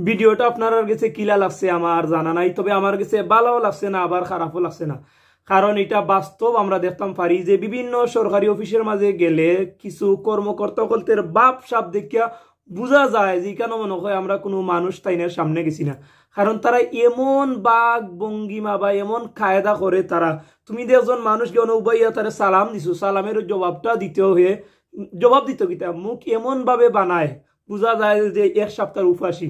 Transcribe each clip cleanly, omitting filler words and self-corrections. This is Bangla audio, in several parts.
ভিডিওটা আপনার কাছে কিলা লাগছে আমার জানা নাই, তবে আমার কাছে ভালোও লাগছে না আবার খারাপও লাগছে না। কারণ এটা বাস্তব আমরা দেখতাম পারি যে বিভিন্ন সরকারি অফিসের মাঝে গেলে কিছু কর্মকর্তা কলতের বাপ সাপ দেখিয়া বোঝা যায় যে কেন মনে হয় আমরা কোনো মানুষ তাইনের সামনে গেছি না। কারণ তারা এমন বাঘ ভঙ্গিমা বা এমন কায়দা করে তারা, তুমি যে একজন মানুষকে অনুবাইয়া তারা সালাম দিছো, সালামের জবাবটা দিতে হয়ে জবাব দিত কিতা মুখ এমন ভাবে বানায় বোঝা যায় যে এক সপ্তাহের উপাসী।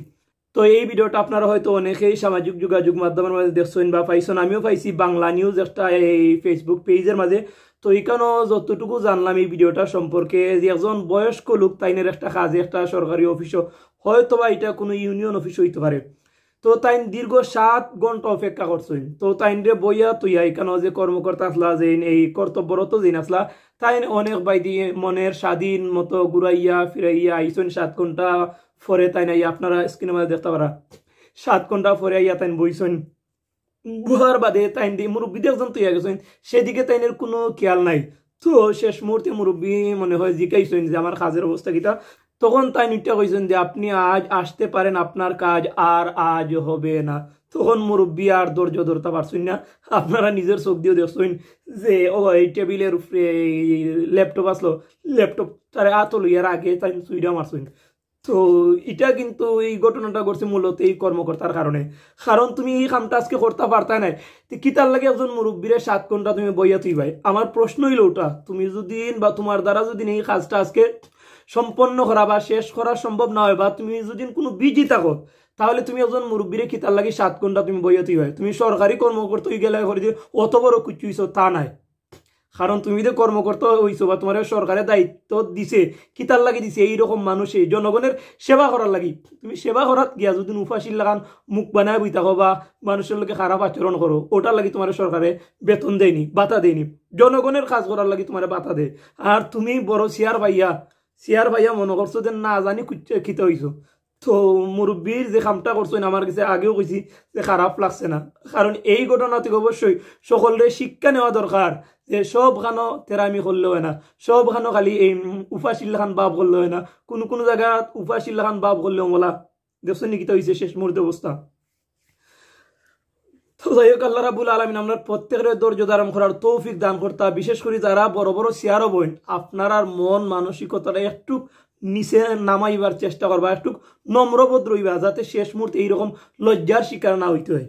তো এই ভিডিওটা আপনারা হয়তো অনেকেই সামাজিক যোগাযোগ মাধ্যমের মাঝে দেখছেন বা পাইছেন, আমিও পাইছি বাংলা নিউজ একটা এই ফেসবুক পেজের মাঝে। তো এখানেও যতটুকু জানলাম এই ভিডিওটা সম্পর্কে যে একজন বয়স্ক লোক তাইনের একটা কাজে একটা সরকারি অফিসও হয়তো বা এটা কোনো ইউনিয়ন অফিস হইতে পারে। তো তাই দীর্ঘ 7 ঘন্টা অপেক্ষা করছেন। তো তাইন রে বইয়া তুইয়া এখানে যে কর্মকর্তা আসলা যে এই কর্তব্যরত যে আসলা তাই অনেক বাইদি মনের স্বাধীন মতো ঘুরাইয়া ফিরাইয়া আইসেন 7 ঘন্টা পরে তাই নাই আপনারা স্ক্রিনের মধ্যে দেখতে পারা 7 ঘন্টা পরে আইয়া তাই বইছেন। গুহার বাদে তাই মুরব্বীদের একজন তুইয়া গেছেন, সেদিকে তাইনের কোনো খেয়াল নাই। তো শেষ মুহূর্তে মুরব্বী মনে হয় জিজ্ঞাসেন যে আমার কাজের অবস্থা কিটা। তখন তাই নিটা কইছেন যে আপনি আজ আসতে পারেন, আপনার কাজ আর আজ হবে না। তখন মুরব্বী আর ধৈর্য ধরতে পারছেন না। আপনারা নিজের চোখ দিয়ে দেখছেন যে ও এই টেবিলের উপরে ল্যাপটপ আসলো, ল্যাপটপ তার হাত লইয়ার আগে তাই সুইডা মারছেন। তো এটা কিন্তু এই ঘটনাটা ঘটছে মূলত এই কর্মকর্তার কারণে। কারণ তুমি এই কামটা আজকে করতে পারতা না, কিতার লাগে একজন মুরব্বীরে 7 ঘন্টা তুমি বইয়া তুই ভাই। আমার প্রশ্ন হইল ওটা, তুমি যদি বা তোমার দ্বারা যদি এই কাজটা আজকে সম্পন্ন করা বা শেষ করা সম্ভব না হয় বা তুমি যদি কোনো বিজি থাকো, তাহলে তুমি একজন মুরব্বীরে কিতার লাগে 7 ঘন্টা তুমি বইয়া তুই ভাই। তুমি সরকারি কর্মকর্তা হয়ে গেলে করে যে অত বড় কিছু হইছো তা নাই। কারণ তুমি যে কর্মকর্তা হইছো বা তোমার সরকারের দায়িত্ব দিছে কিতার লাগি দিছে এইরকম মানুষে জনগণের সেবা করার লাগি। তুমি সেবা করার গিয়া যদি উফাসিল লাগান মুখ বানায় বই থাকো বা মানুষের লোকে খারাপ আচরণ করো, ওটার লাগি তোমার সরকারে বেতন দেয়নি, বাতা দেয়নি। জনগণের কাজ করার লাগি তোমার বাতা দেয়। আর তুমি বড় চেয়ার ভাইয়া মনে করছো যে না জানি খিতে হইছো। তো মুরব্বীর যে কামটা করছেন আমার কাছে আগেও কইছি যে খারাপ লাগছে না। কারণ এই ঘটনা থেকে অবশ্যই সকলের শিক্ষা নেওয়া দরকার যে সব খানো তেরামি করলে হয় না, সব খানো খালি এই উপাসিল্লা খান বাপ করলে হয় না, কোনো কোনো জায়গা উপাসিল্লা খান বাপ করলেও মোলা দেখছেন নিকিতা হয়েছে শেষ মুহূর্তে অবস্থা। তো যাই হোক আল্লাহ রাব্বুল আলামিন আমরা প্রত্যেকের ধৈর্য ধারণ করার তৌফিক দান করতা। বিশেষ করে যারা বড় বড় চেয়ারও বইন আপনার আর মন মানসিকতাটা একটু নিচে নামাইবার চেষ্টা করবা, একটু নম্রবোধ রইবা যাতে শেষ মুহূর্তে এইরকম লজ্জার শিকার না হইতে হয়।